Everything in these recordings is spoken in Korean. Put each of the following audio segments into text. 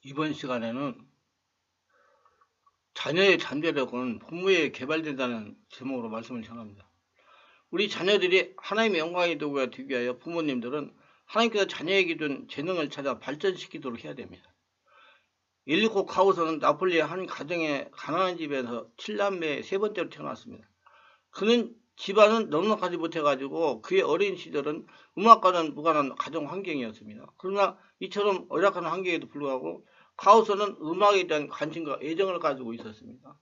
이번 시간에는 자녀의 잠재력은 부모에 개발된다는 제목으로 말씀을 전합니다. 우리 자녀들이 하나님의 영광의 도구가 되기 위하여 부모님들은 하나님께서 자녀에게 준 재능을 찾아 발전시키도록 해야 됩니다. 엘리코 카우서는 나폴리의 한 가정의 가난한 집에서 7남매의 세 번째로 태어났습니다. 그는 집안은 넉넉하지 못해가지고 그의 어린 시절은 음악과는 무관한 가정 환경이었습니다. 그러나 이처럼 열악한 환경에도 불구하고 카우서는 음악에 대한 관심과 애정을 가지고 있었습니다.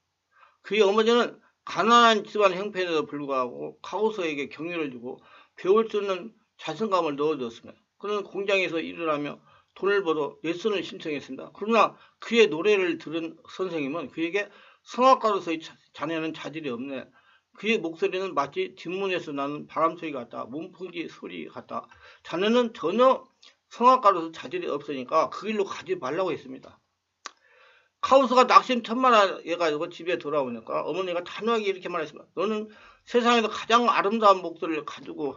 그의 어머니는 가난한 집안 형편에도 불구하고 카우서에게 격려를 주고 배울 수 있는 자신감을 넣어줬습니다. 그는 공장에서 일을 하며 돈을 벌어 레슨을 신청했습니다. 그러나 그의 노래를 들은 선생님은 그에게 성악가로서의 자네는 자질이 없네. 그의 목소리는 마치 뒷문에서 나는 바람소리 같다. 문풍지 소리 같다. 자네는 전혀 성악가로서 자질이 없으니까 그 길로 가지 말라고 했습니다. 카우스가 낙심천만해가지고 집에 돌아오니까 어머니가 단호하게 이렇게 말했습니다. 너는 세상에서 가장 아름다운 목소리를 가지고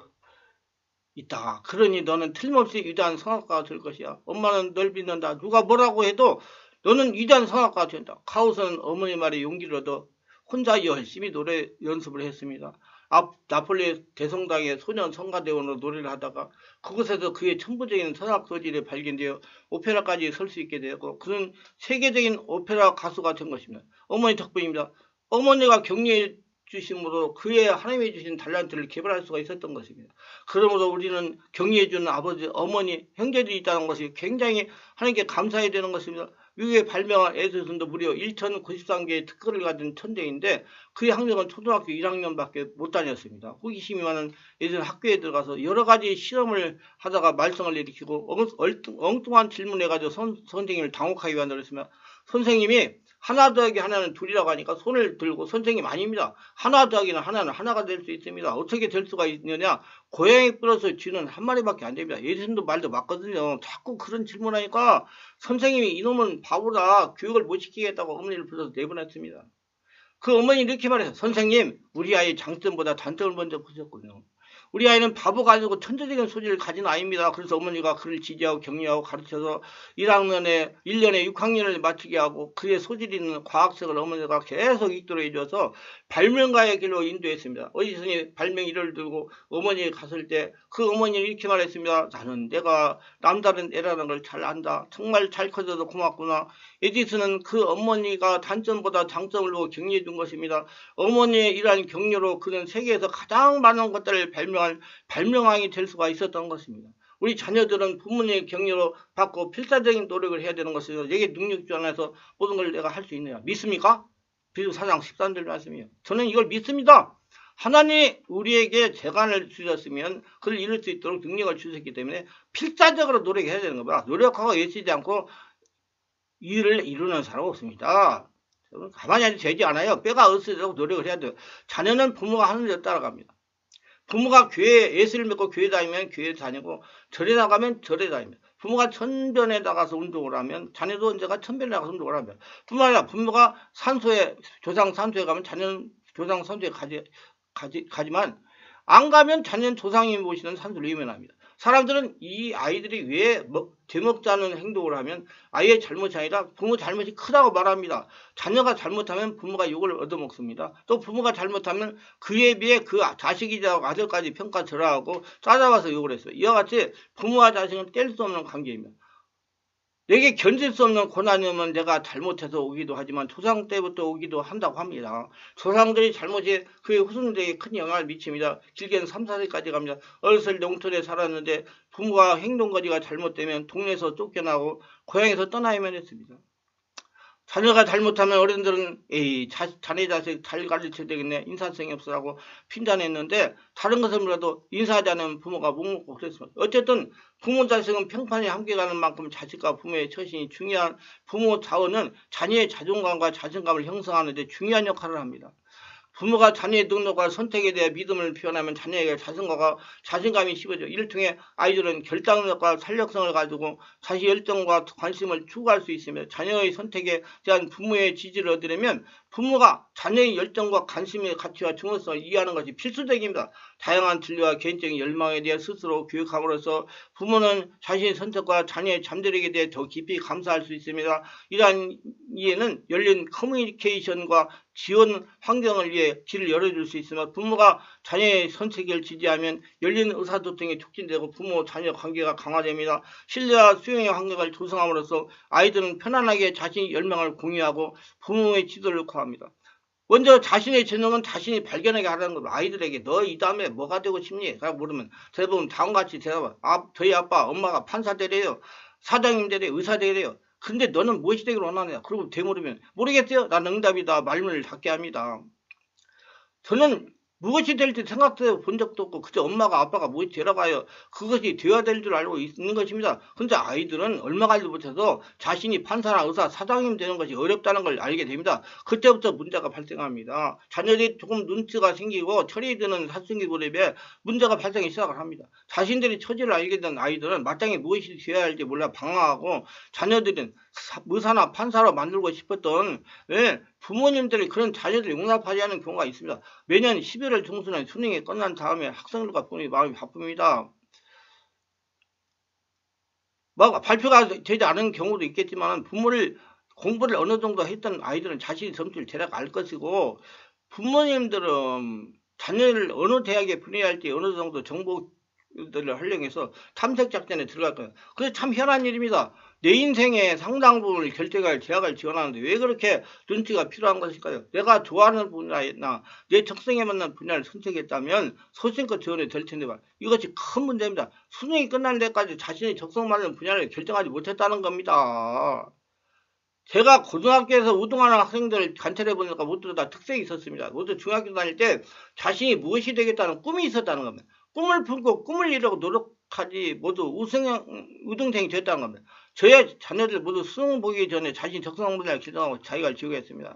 있다. 그러니 너는 틀림없이 위대한 성악가가 될 것이야. 엄마는 널 믿는다. 누가 뭐라고 해도 너는 위대한 성악가가 된다. 카우스는 어머니 말에 용기를 얻어 혼자 열심히 노래 연습을 했습니다. 나폴리 대성당의 소년 성가대원으로 노래를 하다가 그곳에서 그의 천부적인 선악 소질이 발견되어 오페라까지 설 수 있게 되었고 그는 세계적인 오페라 가수가 된 것입니다. 어머니 덕분입니다. 어머니가 격려해 주심으로 그의 하나님이 주신 달란트를 개발할 수가 있었던 것입니다. 그러므로 우리는 격려해 주는 아버지, 어머니, 형제들이 있다는 것이 굉장히 하나님께 감사해야 되는 것입니다. 미국에 발명한 에디슨도 무려 1093개의 특허를 가진 천재인데 그의 학력은 초등학교 1학년밖에 못 다녔습니다. 호기심이 많은 에디슨 학교에 들어가서 여러 가지 실험을 하다가 말썽을 일으키고 엉뚱한 질문해가지고 선생님을 당혹하게 만들었으며 선생님이 하나 더하기 하나는 둘이라고 하니까 손을 들고 선생님 아닙니다. 하나 더하기는 하나는 하나가 될 수 있습니다. 어떻게 될 수가 있느냐. 고양이 뿔어서 쥐는 한 마리밖에 안 됩니다. 예수님도 말도 맞거든요. 자꾸 그런 질문하니까 선생님이 이놈은 바보다 교육을 못 시키겠다고 어머니를 불러서 내보냈습니다. 그 어머니 이렇게 말해요. 선생님 우리 아이 장점보다 단점을 먼저 보셨군요. 우리 아이는 바보가 아니고 천재적인 소질을 가진 아이입니다. 그래서 어머니가 그를 지지하고 격려하고 가르쳐서 1년에 6학년을 마치게 하고 그의 소질 있는 과학책을 어머니가 계속 읽도록 해줘서 발명가의 길로 인도했습니다. 어디선이 발명 일을 들고 어머니에 갔을 때 그 어머니는 이렇게 말했습니다. 나는 내가 남다른 애라는 걸 잘 안다. 정말 잘 커져서 고맙구나. 에디슨은 그 어머니가 단점보다 장점을 보고 격려해 준 것입니다. 어머니의 이러한 격려로 그는 세계에서 가장 많은 것들을 발명왕이 될 수가 있었던 것입니다. 우리 자녀들은 부모님의 격려로 받고 필사적인 노력을 해야 되는 것이죠. 내게 능력주 안에서 모든 걸 내가 할 수 있느냐. 믿습니까? 비록 4장 13절 말씀이에요. 저는 이걸 믿습니다. 하나님이 우리에게 재간을 주셨으면 그를 이룰 수 있도록 능력을 주셨기 때문에 필사적으로 노력해야 되는 겁니다. 노력하고 애쓰지 않고 일을 이루는 사람은 없습니다. 가만히 앉아 되지 않아요. 뼈가 없어지도록 노력을 해야 돼요. 자녀는 부모가 하는 대로 따라갑니다. 부모가 교회에 예수를 믿고 교회 다니면 교회 다니고 절에 나가면 절에 다닙니다. 부모가 천변에 나가서 운동을 하면 자녀도 언제가 천변에 나가서 운동을 합니다. 뿐만 아니라 부모가 조상 산소에 가면 자녀는 조상 산소에 가지만 안 가면 자녀는 조상이 모시는 산소를 외면합니다. 사람들은 이 아이들이 왜 되먹지 않은 행동을 하면 아이의 잘못이 아니라 부모 잘못이 크다고 말합니다. 자녀가 잘못하면 부모가 욕을 얻어먹습니다. 또 부모가 잘못하면 그에 비해 그 자식이자 아들까지 평가절하하고 찾아와서 욕을 했어요. 이와 같이 부모와 자식은 뗄 수 없는 관계입니다. 내게 견딜 수 없는 고난이 오면 내가 잘못해서 오기도 하지만 조상 때부터 오기도 한다고 합니다. 조상들이 잘못이 그의 후손들에게 큰 영향을 미칩니다. 길게는 3, 4세까지 갑니다. 어렸을 농촌에 살았는데 부모가 행동거리가 잘못되면 동네에서 쫓겨나고 고향에서 떠나야만 했습니다. 자녀가 잘못하면 어른들은 에이 자네 자식 잘 가르쳐야 되겠네 인사성이 없어라고 핀잔했는데 다른 것을 몰라도 인사하지 않으면 부모가 묵묵고 그랬습니다. 어쨌든 부모 자식은 평판이 함께 가는 만큼 자식과 부모의 처신이 중요한 부모 자원은 자녀의 자존감과 자신감을 형성하는 데 중요한 역할을 합니다. 부모가 자녀의 능력과 선택에 대해 믿음을 표현하면 자녀에게 자신감이 심어져. 이를 통해 아이들은 결단력과 탄력성을 가지고 자신의 열정과 관심을 추구할 수 있으며 자녀의 선택에 대한 부모의 지지를 얻으려면 부모가 자녀의 열정과 관심의 가치와 중요성을 이해하는 것이 필수적입니다. 다양한 진로와 개인적인 열망에 대해 스스로 교육함으로써 부모는 자신의 선택과 자녀의 잠재력에 대해 더 깊이 감사할 수 있습니다. 이러한 이해는 열린 커뮤니케이션과 지원 환경을 위해 길을 열어줄 수 있으며 부모가 자녀의 선택을 지지하면 열린 의사소통이 촉진되고 부모 자녀 관계가 강화됩니다. 신뢰와 수용의 환경을 조성함으로써 아이들은 편안하게 자신의 열망을 공유하고 부모의 지도를 구합니다. 먼저 자신의 재능은 자신이 발견하게 하라는 거. 아이들에게 너 이 다음에 뭐가 되고 싶니? 라고 물으면 대부분 다음과 같이 대답을 저희 아빠 엄마가 판사 되래요, 사장님 되래요, 의사 되래요. 근데 너는 무엇이 되기를 원하느냐? 그리고 되물으면 모르겠어요. 난 응답이다. 말문을 닫게 합니다. 저는 무엇이 될지 생각해 본 적도 없고 그저 엄마가 아빠가 무엇이 되라고 하여 그것이 되어야 될 줄 알고 있는 것입니다. 그런데 아이들은 얼마 가지 못해서 자신이 판사나 의사, 사장님 되는 것이 어렵다는 걸 알게 됩니다. 그때부터 문제가 발생합니다. 자녀들이 조금 눈치가 생기고 철이 드는 사춘기 무렵에 문제가 발생하기 시작을 합니다. 자신들이 처지를 알게 된 아이들은 마땅히 무엇이 되어야 할지 몰라 방황하고 자녀들은 의사나 판사로 만들고 싶었던 부모님들이 그런 자녀들을 용납하지 않는 경우가 있습니다. 매년 11월 중순에 수능이 끝난 다음에 학생들과 부모님이 마음이 바쁩니다. 발표가 되지 않은 경우도 있겠지만 공부를 어느 정도 했던 아이들은 자신이 점수를 대략 알 것이고 부모님들은 자녀를 어느 대학에 보내야 할지 어느 정도 정보들을 활용해서 탐색 작전에 들어갈 거예요. 그게 참 희한한 일입니다. 내 인생의 상당 부분을 결정할 대학을 지원하는데 왜 그렇게 눈치가 필요한 것일까요? 내가 좋아하는 분야나 내 적성에 맞는 분야를 선택했다면 소신껏 지원이 될 텐데 이것이 큰 문제입니다. 수능이 끝날 때까지 자신이 적성 맞는 분야를 결정하지 못했다는 겁니다. 제가 고등학교에서 우등하는 학생들을 관찰해 보니까 모두 다 특색이 있었습니다. 모두 중학교 다닐 때 자신이 무엇이 되겠다는 꿈이 있었다는 겁니다. 꿈을 품고 꿈을 이루고 노력하지 모두 우등생이 됐다는 겁니다. 저의 자녀들 모두 수능 보기 전에 자신 적성 분야를 결정하고 자기가 지우겠습니다.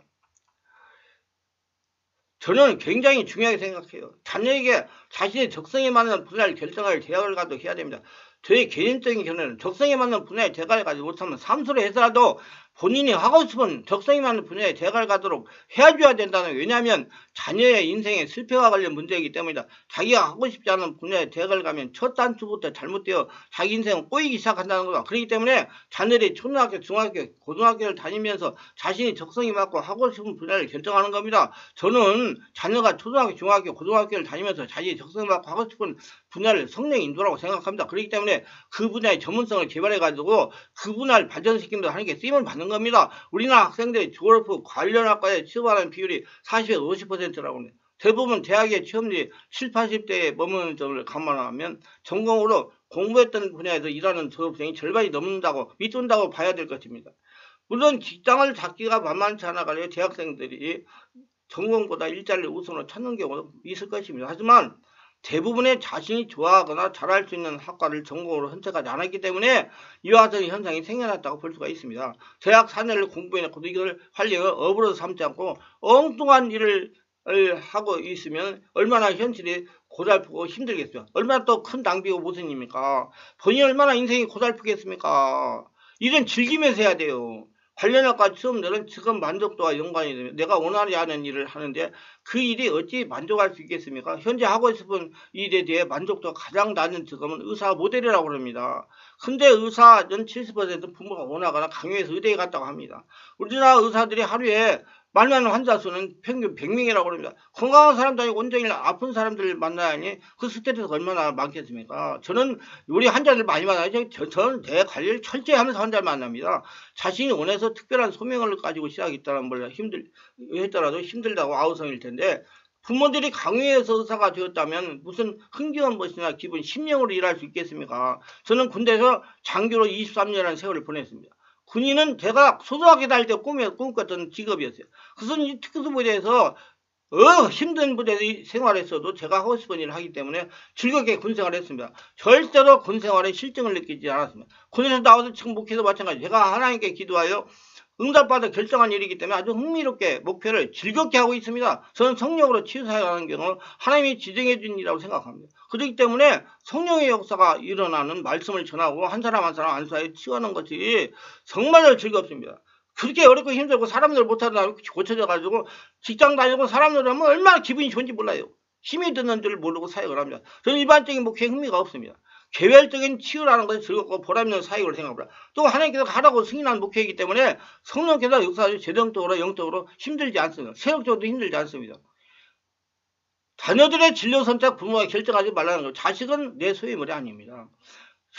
저는 굉장히 중요하게 생각해요. 자녀에게 자신의 적성에 맞는 분야를 결정할 대학을 가도 해야 됩니다. 저의 개인적인 견해는 적성에 맞는 분야에 대학을 가지 못하면 삼수를 해서라도 본인이 하고 싶은 적성에 맞는 분야에 대학을 가도록 해줘야 된다는, 왜냐하면 자녀의 인생에 실패와 관련 문제이기 때문이다. 자기가 하고 싶지 않은 분야에 대학을 가면 첫 단추부터 잘못되어 자기 인생은 꼬이기 시작한다는 거다. 그렇기 때문에 자녀들이 초등학교, 중학교, 고등학교를 다니면서 자신이 적성에 맞고 하고 싶은 분야를 결정하는 겁니다. 저는 자녀가 초등학교, 중학교, 고등학교를 다니면서 자신이 적성에 맞고 하고 싶은 분야를 성령 인도라고 생각합니다. 그렇기 때문에 그 분야의 전문성을 개발해가지고 그 분야를 발전시키는 데 하는 게 쓰임을 받는 겁니다. 우리나라 학생들이 졸업 후 관련 학과에 취업하는 비율이 40에서 50%라고 합니다. 대부분 대학에 취업률이 7, 80대에 머무는 점을 감안하면 전공으로 공부했던 분야에서 일하는 졸업생이 절반이 넘는다고 밑돈다고 봐야 될 것입니다. 물론 직장을 잡기가 만만치 않아가지고 대학생들이 전공보다 일자리를 우선으로 찾는 경우도 있을 것입니다. 하지만 대부분의 자신이 좋아하거나 잘할 수 있는 학과를 전공으로 선택하지 않았기 때문에 이와 같은 현상이 생겨났다고 볼 수가 있습니다. 대학 4년을 공부해놓고도 이걸 활력을 업으로 삼지 않고 엉뚱한 일을 하고 있으면 얼마나 현실이 고달프고 힘들겠어요. 얼마나 또 큰 낭비고 모순입니까? 본인이 얼마나 인생이 고달프겠습니까? 일은 즐기면서 해야 돼요. 관련학과 취업률은 지금 만족도와 연관이 되면 내가 원하지 않은 일을 하는데 그 일이 어찌 만족할 수 있겠습니까? 현재 하고 싶은 일에 대해 만족도가 가장 낮은 직업은 의사 모델이라고 합니다. 근데 의사는 70% 부모가 원하거나 강요해서 의대에 갔다고 합니다. 우리나라 의사들이 하루에 만나는 환자 수는 평균 100명이라고 합니다. 건강한 사람도 아니고 온종일 아픈 사람들을 만나야 하니 그 스트레스가 얼마나 많겠습니까? 저는 우리 환자들 많이 만나요. 저는 내 관리를 철저히 하면서 환자를 만납니다. 자신이 원해서 특별한 소명을 가지고 시작했다는 걸 했더라도 힘들다고 아우성일 텐데 부모들이 강요해서 의사가 되었다면 무슨 흥겨운 것이나 기분 10명으로 일할 수 있겠습니까? 저는 군대에서 장교로 23년이라는 세월을 보냈습니다. 군인은 제가 초등학교 다닐 때 꿈꿨던 직업이었어요. 그래서 이 특수부대에서 힘든 부대 생활했어도 제가 하고 싶은 일을 하기 때문에 즐겁게 군생활을 했습니다. 절대로 군생활에 실증을 느끼지 않았습니다. 군에서 나와서 지금 목회도 마찬가지. 제가 하나님께 기도하여 응답받아 결정한 일이기 때문에 아주 흥미롭게 목표를 즐겁게 하고 있습니다. 저는 성령으로 치유사역하는 경우 하나님이 지정해 준 일이라고 생각합니다. 그렇기 때문에 성령의 역사가 일어나는 말씀을 전하고 한 사람 한 사람 안수하여 치유하는 것이 정말로 즐겁습니다. 그렇게 어렵고 힘들고 사람들 못하다 고쳐져가지고 직장 다니고 사람들 하면 얼마나 기분이 좋은지 몰라요. 힘이 드는 줄 모르고 사역을 합니다. 저는 일반적인 목회에 흥미가 없습니다. 개별적인 치유라는 것이 즐겁고 보람있는 사역을 생각합니다. 또 하나님께서 하라고 승인한 목회이기 때문에 성령께서 역사하시고 재정적으로 영적으로 힘들지 않습니다. 세력적으로도 힘들지 않습니다. 자녀들의 진로 선택 부모가 결정하지 말라는 거. 자식은 내 소유물이 아닙니다.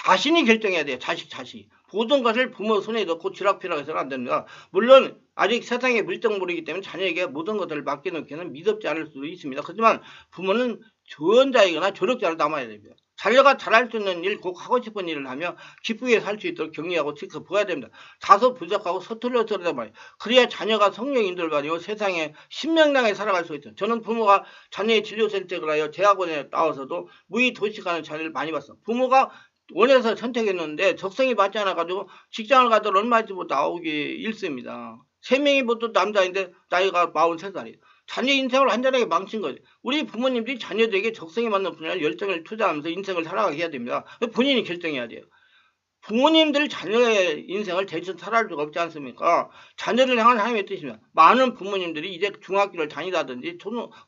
자신이 결정해야 돼요. 자식. 모든 것을 부모 손에 넣고 쥐락펴락 해서는 안 됩니다. 물론 아직 세상의 물정물이기 때문에 자녀에게 모든 것들을 맡겨놓기는 미덥지 않을 수도 있습니다. 하지만 부모는 조언자이거나 조력자를 남아야 됩니다. 자녀가 잘할 수 있는 일, 꼭 하고 싶은 일을 하며 기쁘게 살 수 있도록 격려하고 지켜보아야 됩니다. 다소 부족하고 서툴러서라도 말이에요. 그래야 자녀가 성령 인도를 받고 세상에 신명나게 살아갈 수 있어요. 저는 부모가 자녀의 진료 선택을 하여 대학원에 나와서도 무의 도식하는 자녀를 많이 봤어. 부모가 원해서 선택했는데 적성이 맞지 않아가지고 직장을 가도 얼마 있지 못 나오기 일쑤입니다. 3명이 모두 남자인데 나이가 43살이에요. 자녀 인생을 완전하게 망친 거죠. 우리 부모님들이 자녀들에게 적성에 맞는 분야에 열정을 투자하면서 인생을 살아가게 해야 됩니다. 본인이 결정해야 돼요. 부모님들 자녀의 인생을 대신 살아갈 수가 없지 않습니까? 자녀를 향한 하나님의 뜻입니다. 많은 부모님들이 이제 중학교를 다니다든지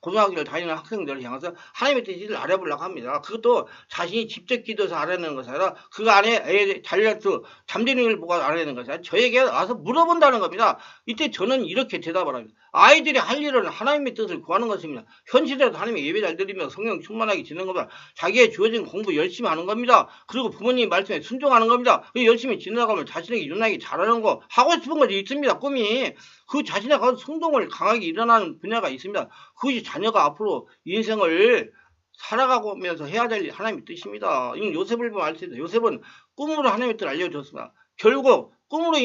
고등학교를 다니는 학생들을 향해서 하나님의 뜻을 알아보려고 합니다. 그것도 자신이 직접 기도해서 알아내는 것이 아니라 그 안에 애의 달려서 잠드는 걸 보고 알아내는 것이 아니라 저에게 와서 물어본다는 겁니다. 이때 저는 이렇게 대답을 합니다. 아이들이 할 일은 하나님의 뜻을 구하는 것입니다. 현실에서 하나님의 예배 잘 드리며 성령 충만하게 지는 겁니다. 자기의 주어진 공부 열심히 하는 겁니다. 그리고 부모님 말씀에 순종하는 겁니다. 열심히 지나가면 자신에게 유난히 잘하는 거 하고 싶은 것이 있습니다. 꿈이 그 자신의 가서 성동을 강하게 일어나는 분야가 있습니다. 그것이 자녀가 앞으로 인생을 살아가면서 해야 될 하나님의 뜻입니다. 이건 요셉을 보면 알 수 있어요. 요셉은 꿈으로 하나님의 뜻을 알려줬습니다. 결국 꿈으로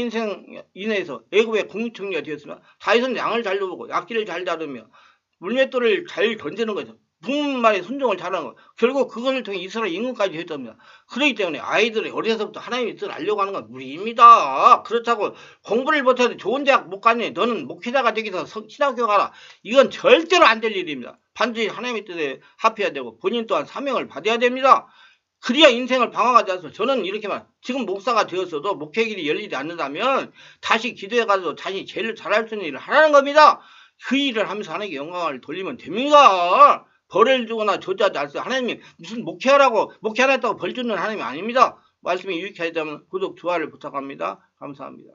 인해서 애굽의 국무총리가 되었습니다. 다윗은 양을 잘 돌보고 약기를 잘 다루며 물맷돌을 잘 던지는 거죠. 부모님 말에 순종을 잘하는 거. 결국 그것을 통해 이스라엘 임금까지 했답니다. 그렇기 때문에 아이들이 어려서부터 하나님의 뜻을 알려고 하는 건 무리입니다. 그렇다고 공부를 못해도 좋은 대학 못 가니 너는 목회자가 되기 위해서 신학교 가라. 이건 절대로 안 될 일입니다. 반드시 하나님의 뜻에 합해야 되고 본인 또한 사명을 받아야 됩니다. 그래야 인생을 방황하지 않습니다. 저는 이렇게 말, 지금 목사가 되었어도 목회 길이 열리지 않는다면 다시 기도해가지고 다시 제일 잘할 수 있는 일을 하라는 겁니다. 그 일을 하면서 하나님께 영광을 돌리면 됩니다. 벌을 주거나 조자하지 않습니다. 하나님이 무슨 목회하라고 목회 안 했다고 벌 주는 하나님이 아닙니다. 말씀이 유익하다면 구독, 좋아요를 부탁합니다. 감사합니다.